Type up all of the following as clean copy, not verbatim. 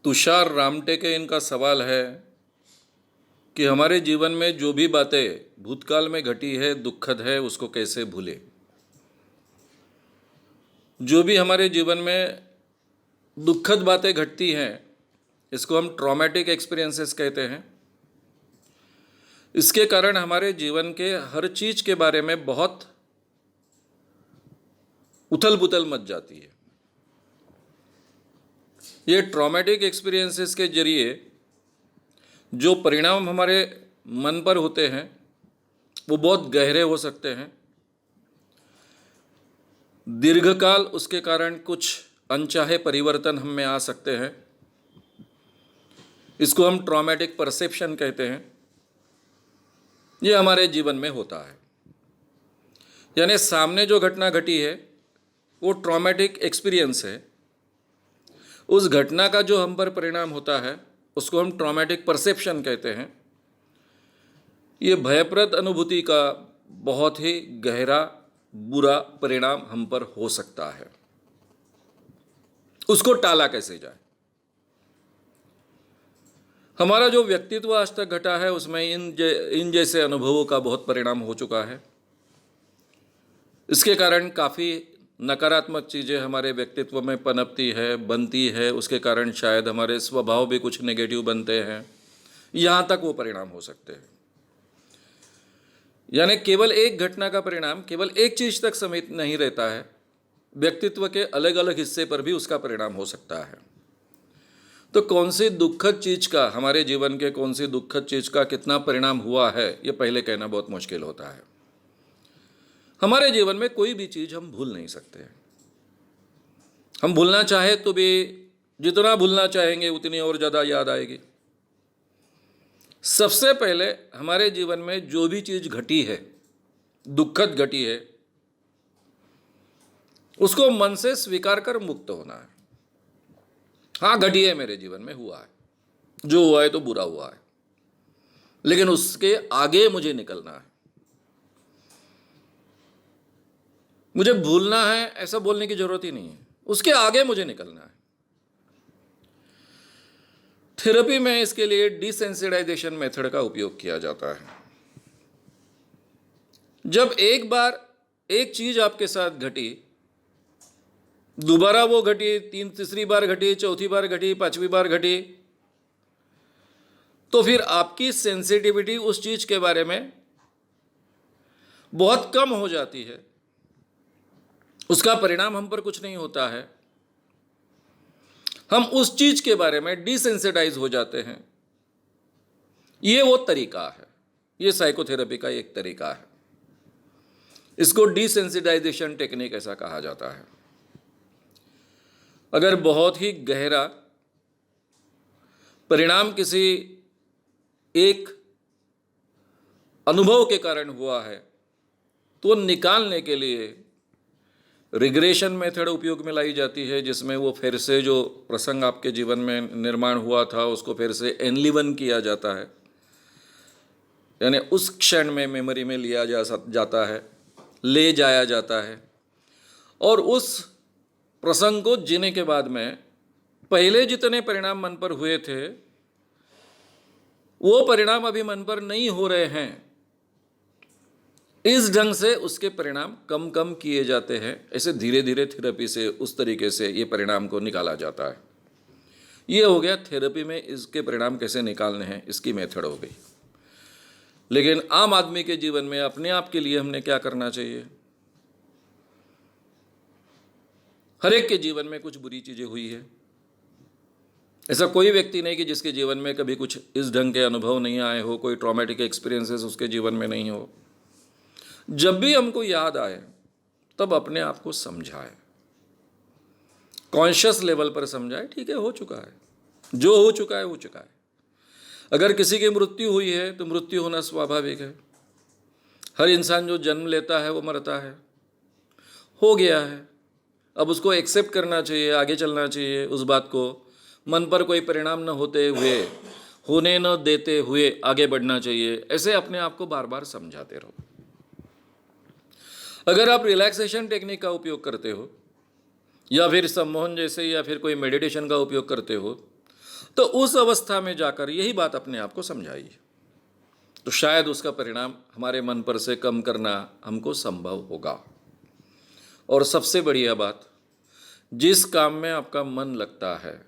तुषार रामटेके इनका सवाल है कि हमारे जीवन में जो भी बातें भूतकाल में घटी है, दुखद है, उसको कैसे भूलें। जो भी हमारे जीवन में दुखद बातें घटती हैं, इसको हम ट्रॉमेटिक एक्सपीरियंसेस कहते हैं। इसके कारण हमारे जीवन के हर चीज के बारे में बहुत उथल पुथल मच जाती है। ये ट्रॉमेटिक एक्सपीरियंसेस के जरिए जो परिणाम हमारे मन पर होते हैं वो बहुत गहरे हो सकते हैं। दीर्घकाल उसके कारण कुछ अनचाहे परिवर्तन हम में आ सकते हैं। इसको हम ट्रॉमेटिक परसेप्शन कहते हैं। ये हमारे जीवन में होता है, यानी सामने जो घटना घटी है वो ट्रॉमेटिक एक्सपीरियंस है। उस घटना का जो हम पर परिणाम होता है उसको हम ट्रॉमेटिक परसेप्शन कहते हैं। ये भयप्रद अनुभूति का बहुत ही गहरा बुरा परिणाम हम पर हो सकता है। उसको टाला कैसे जाए। हमारा जो व्यक्तित्व आज तक घटा है उसमें इन जैसे अनुभवों का बहुत परिणाम हो चुका है। इसके कारण काफ़ी नकारात्मक चीज़ें हमारे व्यक्तित्व में पनपती है, बनती है। उसके कारण शायद हमारे स्वभाव भी कुछ नेगेटिव बनते हैं। यहाँ तक वो परिणाम हो सकते हैं। यानी केवल एक घटना का परिणाम केवल एक चीज़ तक सीमित नहीं रहता है, व्यक्तित्व के अलग अलग हिस्से पर भी उसका परिणाम हो सकता है। तो कौन सी दुखद चीज़ का, हमारे जीवन के कौन सी दुखद चीज़ का कितना परिणाम हुआ है, ये पहले कहना बहुत मुश्किल होता है। हमारे जीवन में कोई भी चीज़ हम भूल नहीं सकते। हम भूलना चाहे तो भी जितना भूलना चाहेंगे उतनी और ज़्यादा याद आएगी। सबसे पहले हमारे जीवन में जो भी चीज़ घटी है, दुखद घटी है, उसको मन से स्वीकार कर मुक्त होना है। हाँ, घटी है, मेरे जीवन में हुआ है, जो हुआ है तो बुरा हुआ है, लेकिन उसके आगे मुझे निकलना है। मुझे भूलना है ऐसा बोलने की जरूरत ही नहीं है, उसके आगे मुझे निकलना है। थेरेपी में इसके लिए डिसेंसिटाइजेशन मेथड का उपयोग किया जाता है। जब एक बार एक चीज आपके साथ घटी, दोबारा वो घटी, तीसरी बार घटी, चौथी बार घटी, पांचवी बार घटी, तो फिर आपकी सेंसिटिविटी उस चीज के बारे में बहुत कम हो जाती है। उसका परिणाम हम पर कुछ नहीं होता है। हम उस चीज के बारे में डिसेंसिटाइज हो जाते हैं। ये वो तरीका है, ये साइकोथेरेपी का एक तरीका है। इसको डिसेंसिटाइजेशन टेक्निक ऐसा कहा जाता है। अगर बहुत ही गहरा परिणाम किसी एक अनुभव के कारण हुआ है तो निकालने के लिए रिग्रेशन मेथड उपयोग में लाई जाती है, जिसमें वो फिर से जो प्रसंग आपके जीवन में निर्माण हुआ था उसको फिर से एनलिवन किया जाता है, यानी उस क्षण में मेमोरी में ले जाया जाता है और उस प्रसंग को जीने के बाद में पहले जितने परिणाम मन पर हुए थे वो परिणाम अभी मन पर नहीं हो रहे हैं। इस ढंग से उसके परिणाम कम कम किए जाते हैं। ऐसे धीरे धीरे थेरेपी से उस तरीके से ये परिणाम को निकाला जाता है। ये हो गया थेरेपी में इसके परिणाम कैसे निकालने हैं, इसकी मेथड हो गई। लेकिन आम आदमी के जीवन में अपने आप के लिए हमने क्या करना चाहिए। हर एक के जीवन में कुछ बुरी चीजें हुई है। ऐसा कोई व्यक्ति नहीं कि जिसके जीवन में कभी कुछ इस ढंग के अनुभव नहीं आए हो, कोई ट्रॉमेटिक एक्सपीरियंसेस उसके जीवन में नहीं हो। जब भी हमको याद आए तब अपने आप को समझाए, कॉन्शियस लेवल पर समझाए। ठीक है, हो चुका है, जो हो चुका है हो चुका है। अगर किसी की मृत्यु हुई है तो मृत्यु होना स्वाभाविक है। हर इंसान जो जन्म लेता है वो मरता है, हो गया है। अब उसको एक्सेप्ट करना चाहिए, आगे चलना चाहिए। उस बात को मन पर कोई परिणाम न होते हुए, होने न देते हुए आगे बढ़ना चाहिए। ऐसे अपने आप को बार बार समझाते रहो। अगर आप रिलैक्सेशन टेक्निक का उपयोग करते हो या फिर सम्मोहन जैसे या फिर कोई मेडिटेशन का उपयोग करते हो तो उस अवस्था में जाकर यही बात अपने आप को समझाइए, तो शायद उसका परिणाम हमारे मन पर से कम करना हमको संभव होगा। और सबसे बढ़िया बात, जिस काम में आपका मन लगता है,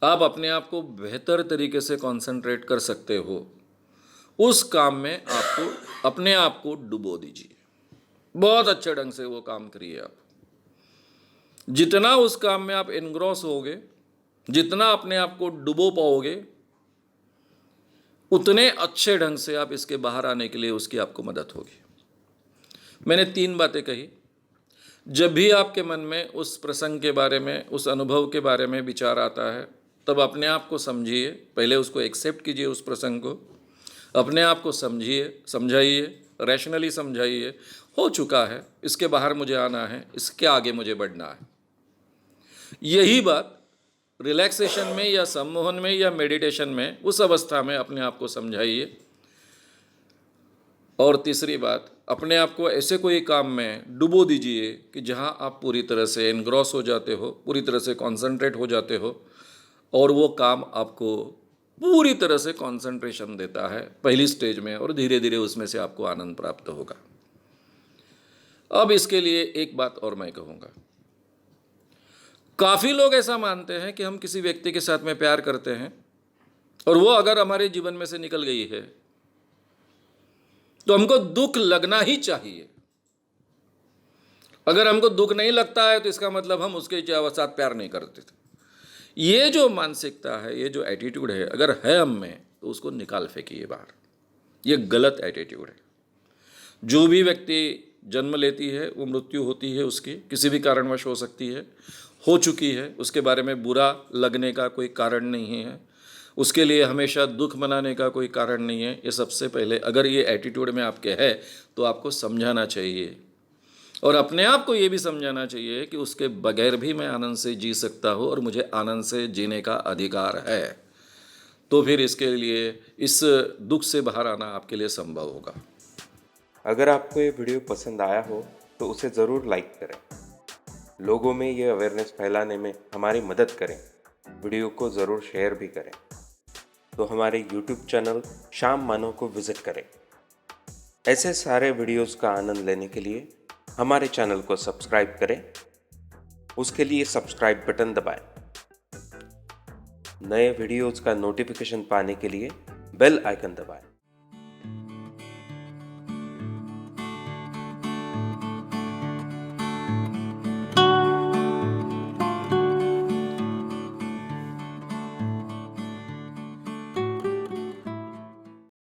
आप अपने आप को बेहतर तरीके से कंसंट्रेट कर सकते हो, उस काम में आपको अपने आप को डुबो दीजिए, बहुत अच्छे ढंग से वो काम करिए आप। जितना उस काम में आप एनग्रॉस होगे, जितना अपने आप को डुबो पाओगे, उतने अच्छे ढंग से आप इसके बाहर आने के लिए उसकी आपको मदद होगी। मैंने 3 बातें कही। जब भी आपके मन में उस प्रसंग के बारे में, उस अनुभव के बारे में विचार आता है, तब अपने आप को समझिए, पहले उसको एक्सेप्ट कीजिए, उस प्रसंग को अपने आप को समझिए, समझाइए, रैशनली समझाइए, हो चुका है, इसके बाहर मुझे आना है, इसके आगे मुझे बढ़ना है। यही बात रिलैक्सेशन में या सम्मोहन में या मेडिटेशन में, उस अवस्था में अपने आप को समझाइए। और तीसरी बात, अपने आप को ऐसे कोई काम में डुबो दीजिए कि जहां आप पूरी तरह से एनग्रॉस हो जाते हो, पूरी तरह से कॉन्सेंट्रेट हो जाते हो, और वो काम आपको पूरी तरह से कॉन्सेंट्रेशन देता है पहली स्टेज में, और धीरे धीरे उसमें से आपको आनंद प्राप्त होगा। अब इसके लिए एक बात और मैं कहूँगा। काफ़ी लोग ऐसा मानते हैं कि हम किसी व्यक्ति के साथ में प्यार करते हैं, और वो अगर हमारे जीवन में से निकल गई है तो हमको दुख लगना ही चाहिए। अगर हमको दुख नहीं लगता है तो इसका मतलब हम उसके साथ प्यार नहीं करते थे। ये जो मानसिकता है, ये जो एटीट्यूड है, अगर है हम में, तो उसको निकाल फेंकिए बाहर। ये गलत एटीट्यूड है। जो भी व्यक्ति जन्म लेती है, वो मृत्यु होती है उसकी, किसी भी कारणवश हो सकती है, हो चुकी है, उसके बारे में बुरा लगने का कोई कारण नहीं है, उसके लिए हमेशा दुख मनाने का कोई कारण नहीं है। ये सबसे पहले, अगर ये एटीट्यूड में आपके है तो आपको समझाना चाहिए, और अपने आप को ये भी समझाना चाहिए कि उसके बगैर भी मैं आनंद से जी सकता हूँ, और मुझे आनंद से जीने का अधिकार है। तो फिर इसके लिए, इस दुख से बाहर आना आपके लिए संभव होगा। अगर आपको ये वीडियो पसंद आया हो तो उसे ज़रूर लाइक करें, लोगों में ये अवेयरनेस फैलाने में हमारी मदद करें। वीडियो को ज़रूर शेयर भी करें। तो हमारे YouTube चैनल श्याम मानव को विज़िट करें। ऐसे सारे वीडियोस का आनंद लेने के लिए हमारे चैनल को सब्सक्राइब करें। उसके लिए सब्सक्राइब बटन दबाएं। नए वीडियोस का नोटिफिकेशन पाने के लिए बेल आइकन दबाएं।